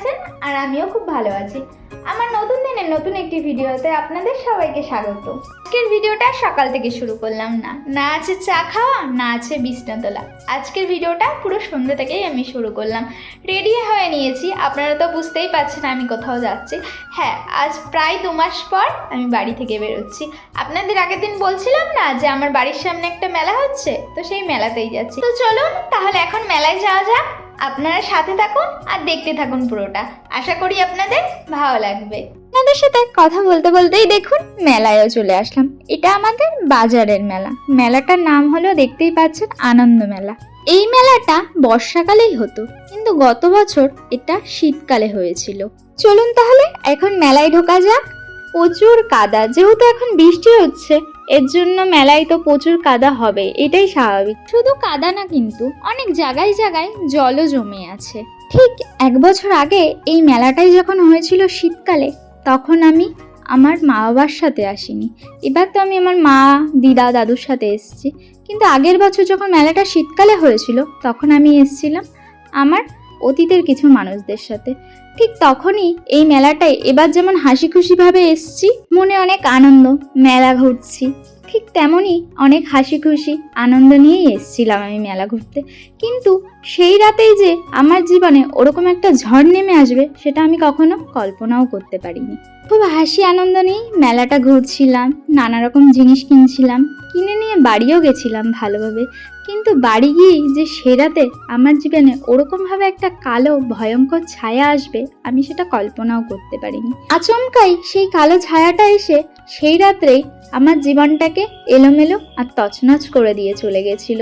আছেন আর আমিও খুব ভালো আছি। আমার নতুন দিনের নতুন একটি ভিডিওতে আপনাদের সবাইকে স্বাগত। আজকের ভিডিওটা সকাল থেকে শুরু করলাম না আছে চা খাওয়া, না আছে বিছনা তোলা। আজকের ভিডিওটা পুরো সন্ধ্যা থেকেই আমি শুরু করলাম। রেডি হয়ে নিয়েছি, আপনারা তো বুঝতেই পারছেন আমি কোথাও যাচ্ছি। হ্যাঁ, আজ প্রায় 2 মাস পর আমি বাড়ি থেকে বেরোচ্ছি। আপনাদের আগের দিন বলছিলাম না যে আমার বাড়ির সামনে একটা মেলা হচ্ছে, তো সেই মেলাতেই যাচ্ছি। তো চলুন তাহলে এখন মেলায় যাওয়া যাক। আপনারা সাথে থাকুন আর দেখতে থাকুন পুরোটা। আশা করি আপনাদের ভালো লাগবে। আপনাদের সাথে কথা বলতে বলতেই দেখুন মেলায়ও চলে আসলাম। এটা আমাদের বাজারের মেলা। মেলাটার নাম হলো, দেখতেই পাচ্ছেন, আনন্দ মেলা। এই মেলাটা বর্ষাকালেই হতো, কিন্তু গত বছর এটা শীতকালে হয়েছিল। চলুন তাহলে এখন মেলায় ঢোকা যাক। প্রচুর কাদা, যেহেতু এখন বৃষ্টি হচ্ছে এর জন্য মেলায় তো প্রচুর কাদা হবে, এটাই স্বাভাবিক। শুধু কাদা না, কিন্তু অনেক জায়গায় জায়গায় জলও জমে আছে। ঠিক 1 বছর আগে এই মেলাটাই যখন হয়েছিল শীতকালে, তখন আমি আমার মা বাবার সাথে আসিনি। এবার তো আমি আমার মা, দিদা, দাদুর সাথে এসেছি। কিন্তু আগের বছর যখন মেলাটা শীতকালে হয়েছিল তখন আমি এসেছিলাম আমার অতীতের কিছু মানুষদের সাথে। ঠিক তখনই এই মেলাটায় এবার যেমন হাসি খুশিভাবে এসছি, মনে অনেক আনন্দ, মেলা ঘুরছি, ঠিক তেমনই অনেক হাসি খুশি আনন্দ নিয়েই এসছিলাম আমি মেলা ঘুরতে। কিন্তু সেই রাতেই যে আমার জীবনে ওরকম একটা ঝড় নেমে আসবে সেটা আমি কখনো কল্পনাও করতে পারিনি। খুব হাসি আনন্দ নিয়েই মেলাটা ঘুরছিলাম, নানা রকম জিনিস কিনছিলাম, কিনে নিয়ে বাড়িও গেছিলাম ভালোভাবে। কিন্তু বাড়ি গিয়েই যে সে রাতে আমার জীবনে ওরকমভাবে একটা কালো ভয়ঙ্কর ছায়া আসবে আমি সেটা কল্পনাও করতে পারিনি। আচমকাই সেই কালো ছায়াটা এসে সেই রাত্রেই আমার জীবনটাকে এলোমেলো আর তছনছ করে দিয়ে চলে গেছিল।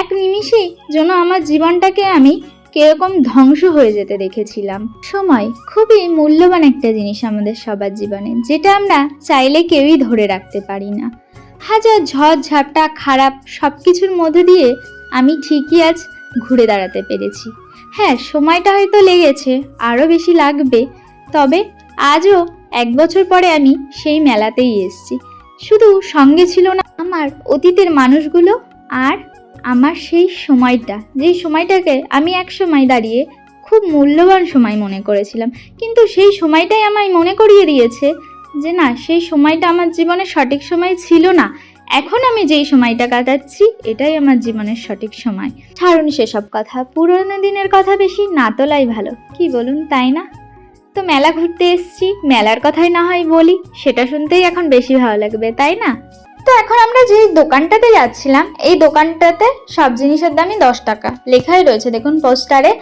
এক নিমিষেই যেন আমার জীবনটাকে আমি কিরকম ধ্বংস হয়ে যেতে দেখেছিলাম। সময় খুবই মূল্যবান একটা জিনিস আমাদের সবার জীবনে, যেটা আমরা চাইলে কেউই ধরে রাখতে পারি না। হাজার ঝড় ঝাপটা খারাপ সব কিছুর মধ্যে দিয়ে আমি ঠিকই আজ ঘুরে দাঁড়াতে পেরেছি। হ্যাঁ, সময়টা হয়তো লেগেছে, আরও বেশি লাগবে, তবে আজও 1 বছর পরে আমি সেই মেলাতেই এসেছি। শুধু সঙ্গে ছিল না আমার অতীতের মানুষগুলো, আর আমার সেই সময়টা, যেই সময়টাকে আমি এক সময় দাঁড়িয়ে খুব মূল্যবান সময় মনে করেছিলাম। কিন্তু সেই সময়টাই আমায় মনে করিয়ে দিয়েছে যে না, সেই সময়টা আমার জীবনের সঠিক সময় ছিল না। এখন আমি যেই সময়টা কাটাচ্ছি এটাই আমার জীবনের সঠিক সময়। ছাড়ুন সেসব কথা, পুরোনো দিনের কথা বেশি না তোলাই ভালো, কি বলুন, তাই না? তো মেলা ঘুরতে এসেছি, মেলার কথাই না হয় বলি, সেটা শুনতেই এখন বেশি ভালো লাগবে, তাই না? তো এখন আমরা যেই দোকানটাতে যাচ্ছিলাম, এই দোকানটাতে সব জিনিসের দামই 10 টাকা লেখাই রয়েছে, দেখুন পোস্টারে।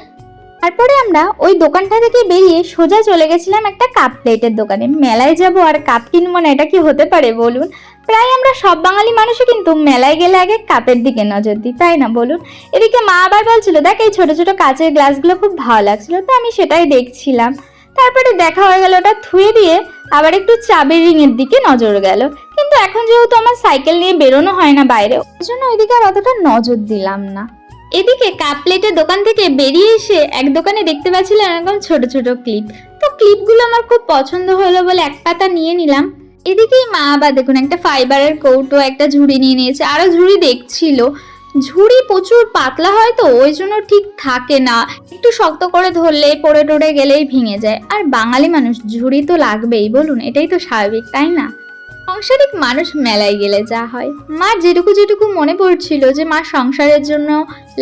তারপরে আমরা ওই দোকানটা থেকে বেরিয়ে সোজা চলে গেছিলাম একটা কাপ প্লেটের দোকানে। মেলায় যাব আর কাপ কিনবো না, এটা কি হতে পারে বলুন? প্রায় আমরা সব বাঙালি মানুষই কিন্তু মেলায় গেলে আগে কাপের দিকে নজর দিই, তাই না বলুন? এদিকে মা আবার বলছিল, দেখ এই ছোট ছোট কাচের গ্লাসগুলো খুব ভালো লাগছিল, তো আমি সেটাই দেখছিলাম। তারপরে দেখা হয়ে গেল, ওটা থুয়ে দিয়ে আবার একটু চাবির রিংয়ের দিকে নজর গেল। কিন্তু এখন যেহেতু আমার সাইকেল নিয়ে বেরোনো হয় না বাইরে, ওই জন্য ওইদিকে আর অতটা নজর দিলাম না। এদিকে কাপ প্লেটের দোকান থেকে বেরিয়ে এসে এক দোকানে দেখতে পাচ্ছিলাম এরকম ছোট ছোট ক্লিপ। তো ক্লিপগুলো আমার খুব পছন্দ হলো বলে এক পাতা নিয়ে নিলাম। এদিকেই মা আবার দেখুন একটা ফাইবারের কৌটো, একটা ঝুড়ি নিয়ে নিয়েছে, আরো ঝুড়ি দেখছিল। ঝুড়ি প্রচুর পাতলা হয় তো ওই জন্য ঠিক থাকে না, একটু শক্ত করে ধরলে পড়ে টড়ে গেলেই ভেঙে যায়। আর বাঙালি মানুষ ঝুড়ি তো লাগবেই, বলুন, এটাই তো স্বাভাবিক, তাই না? সংসারিক মানুষ মেলায় গেলে যা হয়। মার যেটুকু মনে পড়ছিল যে মা সংসারের জন্য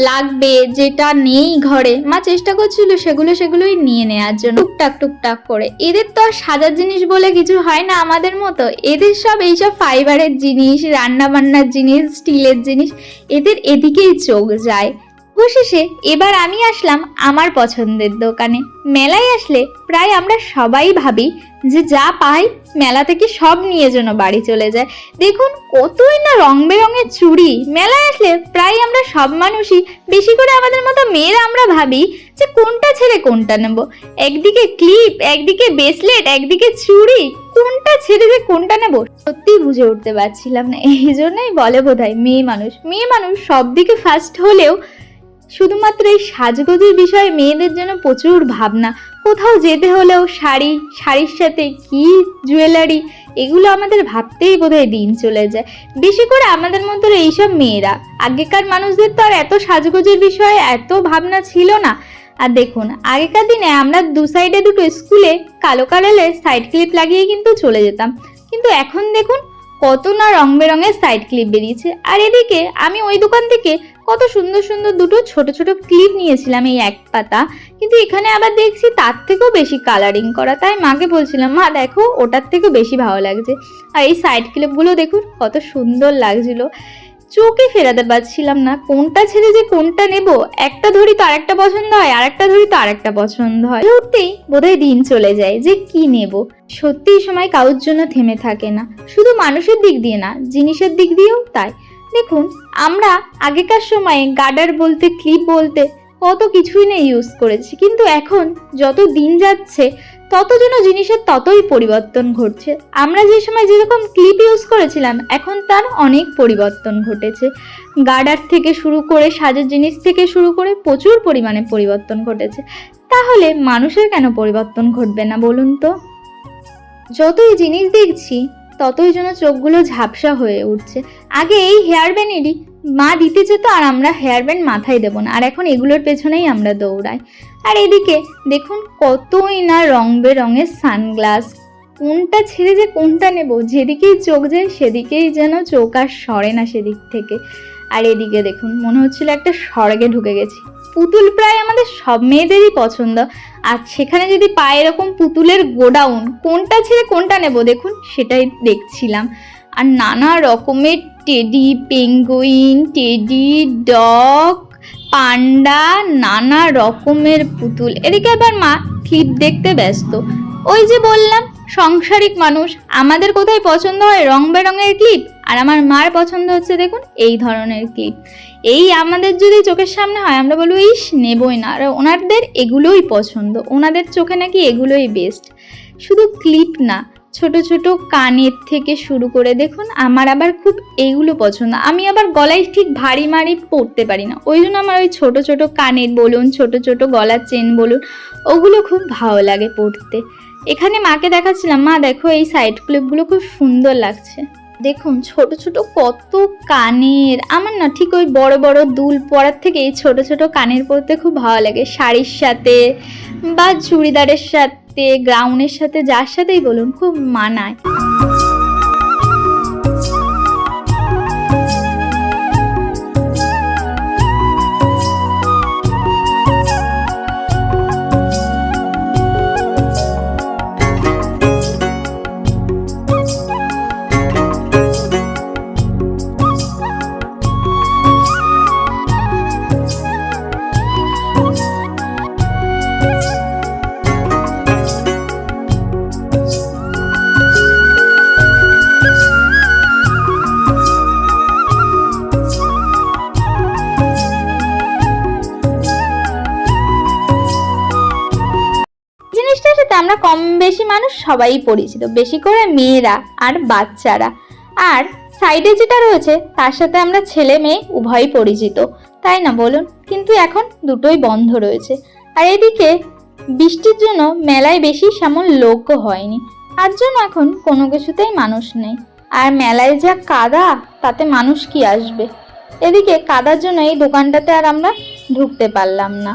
লাগবে, যেটা নেই ঘরে, মা চেষ্টা করছিল সেগুলোই নিয়ে নেওয়ার জন্য, টুকটাক করে। এদের তো আর সাজার জিনিস বলে কিছু হয় না আমাদের মতো, এদের সব এইসব ফাইবারের জিনিস, রান্না বান্নার জিনিস, স্টিলের জিনিস, এদের এদিকেই চোখ যায়। অবশেষে এবার আমি আসলাম আমার পছন্দের দোকানে। মেলায় আসলে প্রায় আমরা সবাই ভাবি যে যা পাই মেলা থেকে সব নিয়ে যেন বাড়ি চলে যায়। দেখুন কতই না রং বেরঙের চুড়ি, মেলায় আসলে প্রায় আমরা সব মানুষই, বেশি করে আমাদের মতো মেয়েরা, আমরা ভাবি যে কোনটা ছেড়ে কোনটা নেব। একদিকে ক্লিপ, একদিকে ব্রেসলেট, একদিকে চুড়ি, কোনটা ছেড়ে যে কোনটা নেব সত্যি বুঝে উঠতে পারছিলাম না। এই জন্যই বলে বোধহয় মেয়ে মানুষ সব দিকে ফার্স্ট হলেও শুধুমাত্র এই সাজগোজের বিষয়ে মেয়েদের জন্য প্রচুর ভাবনা। কোথাও যেতে হলেও শাড়ির সাথে কি জুয়েলারি, এগুলো আমাদের ভাবতেই বোধহয় দিন চলে যায়। বেশি করে আমাদের মতো এইসব মেয়েরা, আগেকার মানুষদের তো আর এত সাজগোজের বিষয়ে এত ভাবনা ছিল না। আর দেখুন আগেকার দিনে আমরা দু সাইডে দুটো স্কুলে কালো কালারের সাইড ক্লিপ লাগিয়ে কিন্তু চলে যেতাম, কিন্তু এখন দেখুন কত না রং বেরঙের সাইড ক্লিপ বেরিয়েছে। আর এদিকে আমি ওই দোকান থেকে কত সুন্দর সুন্দর দুটো ছোট ছোট ক্লিপ নিয়েছিলাম এই এক পাতা, কিন্তু এখানে আবার দেখছি তার থেকেও বেশি কালারিং করা। তাই মাকে বলছিলাম, মা দেখো ওটার থেকেও বেশি ভালো লাগছে। আর এই সাইড ক্লিপগুলো দেখুন কত সুন্দর লাগছিল, চোখে ফেরাতে পারছিলাম না কোনটা ছেড়ে যে কোনটা নেব। একটা ধরি তো আরেকটা পছন্দ হয়, আরেকটা ধরি তো আরেকটা পছন্দ হয়, উঠতেই বোধহয় দিন চলে যায় যে কি নেব। সত্যি সময় কারোর জন্য থেমে থাকে না, শুধু মানুষের দিক দিয়ে না, জিনিসের দিক দিয়েও তাই। দেখুন আমরা আগেকার সময়ে গার্ডার বলতে ক্লিপ বলতে কত কিছুই না ইউজ করেছি, কিন্তু এখন যত দিন যাচ্ছে তত যেন জিনিসের ততই পরিবর্তন ঘটছে। আমরা যে সময় যেরকম ক্লিপ ইউজ করেছিলাম এখন তার অনেক পরিবর্তন ঘটেছে। গার্ডার থেকে শুরু করে সাজের জিনিস থেকে শুরু করে প্রচুর পরিমাণে পরিবর্তন ঘটেছে। তাহলে মানুষের কেন পরিবর্তন ঘটবে না বলুন তো? যতই জিনিস দেখছি ততই যেন চোখগুলো ঝাপসা হয়ে উঠছে। আগে এই হেয়ার ব্যান্ডেরই মা দিতে যেত আর আমরা হেয়ার ব্যান্ড মাথায় দেবো না, আর এখন এগুলোর পেছনেই আমরা দৌড়াই। আর এদিকে দেখুন কতই না রং বেরঙের সানগ্লাস, কোনটা ছেড়ে যে কোনটা নেব, যেদিকেই চোখ যায় সেদিকেই যেন চোখ আর সরে না সেদিক থেকে। আর এদিকে দেখুন মনে হচ্ছিল একটা স্বর্গে ঢুকে গেছি। পুতুল প্রায় আমাদের সব মেয়েদেরই পছন্দ, আর সেখানে যদি পায় এরকম পুতুলের গোডাউন, কোনটা ছেড়ে কোনটা নেব দেখুন সেটাই দেখছিলাম। আর নানা রকমের টেডি, পেঙ্গুইন, টেডি, ডগ, পান্ডা, নানা রকমের পুতুল। এদিকে আবার মা ক্লিপ দেখতে ব্যস্ত। ওই যে বললাম সাংসারিক মানুষ, আমাদের কোথায় পছন্দ হয় রং বেরঙের ক্লিপ, আর আমার মার পছন্দ হচ্ছে দেখুন এই ধরনের ক্লিপ। এই আমাদের যদি চোখের সামনে হয় আমরা বলবো ইস নেবই না, আর ওনাদের এগুলোই পছন্দ, ওনাদের চোখে নাকি এগুলোই বেস্ট। শুধু ক্লিপ না, ছোট ছোট কানের থেকে শুরু করে দেখুন আমার আবার খুব এইগুলো পছন্দ। আমি আবার গলায় ঠিক ভারী মারি পরতে পারি না, ওই জন্য আমার ওই ছোট ছোট কানের বলুন, ছোট ছোট গলার চেন বলুন, ওগুলো খুব ভালো লাগে পরতে। এখানে মাকে দেখাচ্ছিলাম, মা দেখো এই সাইড ক্লিপগুলো খুব সুন্দর লাগছে। দেখুন ছোট ছোট কত কানের, আমার না ঠিক ওই বড় বড় দুল পরার থেকে এই ছোট ছোট কানের পরতে খুব ভালো লাগে, শাড়ির সাথে বা চুড়িদারের সাথে, গ্রাউনের সাথে, যার সাথেই বলুন খুব মানায়। জিনিসটার সাথে আমরা কম বেশি মানুষ সবাই পরিচিত, বেশি করে মেয়েরা আর বাচ্চারা। আর সাইডে যেটা রয়েছে তার সাথে আমরা ছেলে মেয়ে উভয়ই পরিচিত, তাই না বলুন? কিন্তু এখন দুটোই বন্ধ রয়েছে। আর এদিকে বৃষ্টির জন্য মেলায় বেশি সেমন লোকও হয়নি, তার জন্য এখন কোনো কিছুতেই মানুষ নেই। আর মেলায় যা কাদা, তাতে মানুষ কি আসবে? এদিকে কাদার জন্য এই দোকানটাতে আর আমরা ঢুকতে পারলাম না।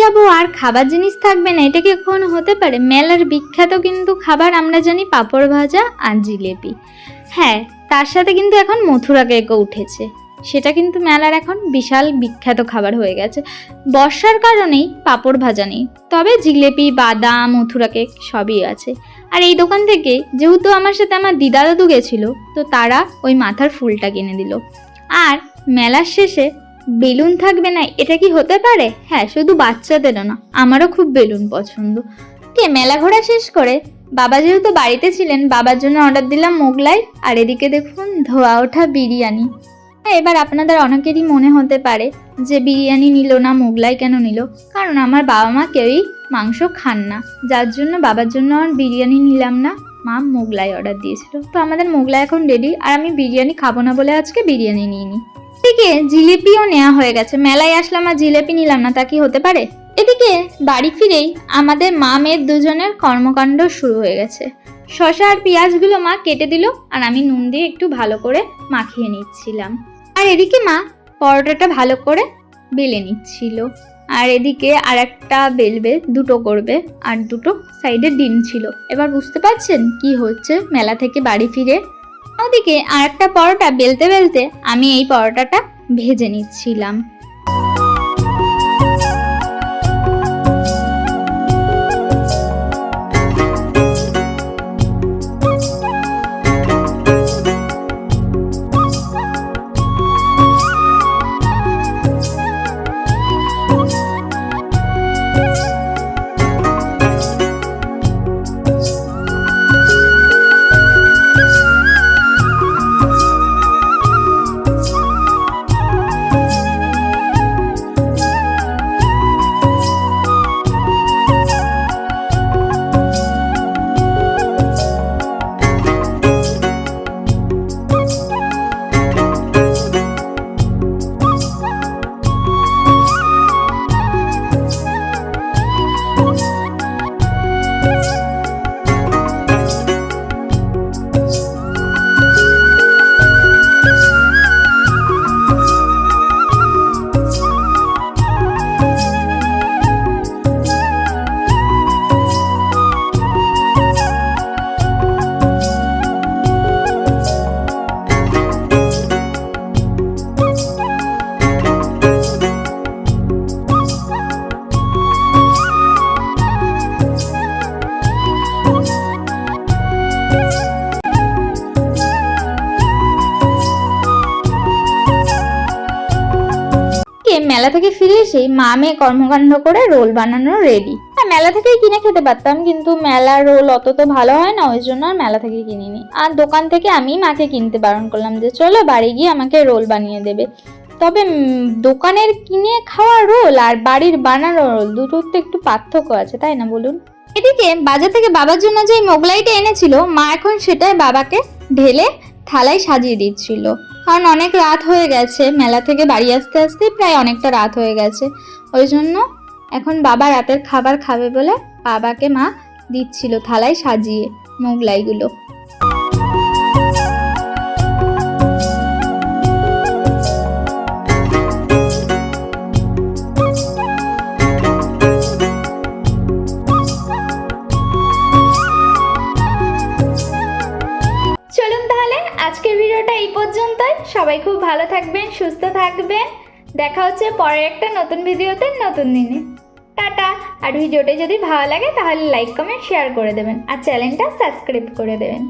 যাব আর খাবার জিনিস থাকবে না, এটা কি কখনো হতে পারে? মেলার বিখ্যাত কিন্তু খাবার আমরা জানি পাঁপড় ভাজা আর জিলেপি। হ্যাঁ, তার সাথে কিন্তু এখন মথুরা কেকও উঠেছে, সেটা কিন্তু মেলার এখন বিশাল বিখ্যাত খাবার হয়ে গেছে। বর্ষার কারণেই পাঁপড় ভাজা নেই, তবে জিলেপি, বাদাম, মথুরা কেক সবই আছে। আর এই দোকান থেকে যেহেতু আমার সাথে আমার দিদা দাদু গেছিলো, তো তারা ওই মাথার ফুলটা কিনে দিল। আর মেলার শেষে বেলুন থাকবে না, এটা কি হতে পারে? হ্যাঁ, শুধু বাচ্চাদেরও না, আমারও খুব বেলুন পছন্দ। মেলা ঘোরা শেষ করে বাবা যেহেতু বাড়িতে ছিলেন, বাবার জন্য অর্ডার দিলাম মোগলাই, আর এদিকে দেখুন ধোয়া ওঠা বিরিয়ানি। এবার আপনাদের অনেকেরই মনে হতে পারে যে বিরিয়ানি নিল না, মোগলাই কেন নিল? কারণ আমার বাবা মা কেউই মাংস খান না, যার জন্য বাবার জন্য আর বিরিয়ানি নিলাম না, মা মোগলাই অর্ডার দিয়েছিল। তো আমাদের মোগলাই এখন রেডি, আর আমি বিরিয়ানি খাবো না বলে আজকে বিরিয়ানি নিইনি। এদিকে জিলিপিও নেওয়া হয়ে গেছে, মেলায় আসলাম আর জিলিপি নিলাম না, তা কি হতে পারে? এদিকে বাড়ি ফিরেই আমাদের মা মেয়ের দুজনের কর্মকাণ্ড শুরু হয়ে গেছে। শসা আর পেঁয়াজগুলো মা কেটে দিল, আর আমি নুন দিয়ে একটু ভালো করে মাখিয়ে নিচ্ছিলাম। আর এদিকে মা পরোটাটা ভালো করে বেলে নিচ্ছিল, আর এদিকে আর একটা বেলবে, দুটো করবে, আর দুটো সাইডে ডিম ছিল। এবার বুঝতে পারছেন কি হচ্ছে মেলা থেকে বাড়ি ফিরে? ওদিকে আর একটা পরোটা বেলতে বেলতে আমি এই পরোটাটা ভেজে নিচ্ছিলাম। মেলা থেকে ফিরে এসে মা মেয়ে কর্মকাণ্ড করে রোল বানানো রেডি। হ্যাঁ, মেলা থেকেই কিনে খেতে পারতাম, কিন্তু মেলার রোল অত তো ভালো হয় না, ওই জন্য আর মেলা থেকে কিনিনি। আর দোকান থেকে আমি মাকে কিনতে বারণ করলাম যে চলো বাড়ি গিয়ে আমাকে রোল বানিয়ে দেবে। তবে দোকানের কিনে খাওয়া রোল আর বাড়ির বানানো রোল দুটোর তো একটু পার্থক্য আছে, তাই না বলুন? এদিকে বাজার থেকে বাবার জন্য যে মোগলাইটা এনেছিল, মা এখন সেটাই বাবাকে ঢেলে থালায় সাজিয়ে দিচ্ছিল। কারণ অনেক রাত হয়ে গেছে, মেলা থেকে বাড়ি আসতে আসতে প্রায় অনেকটা রাত হয়ে গেছে, ওই জন্য এখন বাবা রাতের খাবার খাবে বলে বাবাকে মা দিচ্ছিল থালায় সাজিয়ে মোগলাইগুলো। চলুন তাহলে আজকের ভিডিওটা এই পর্যন্তই। সবাই খুব ভালো থাকবেন, সুস্থ থাকবেন। দেখা হচ্ছে পরের একটা নতুন ভিডিওতে নতুন দিনে। টাটা। আর ভিডিওটা যদি ভালো লাগে তাহলে লাইক, কমেন্ট, শেয়ার করে দেবেন, আর চ্যানেলটা সাবস্ক্রাইব করে দেবেন।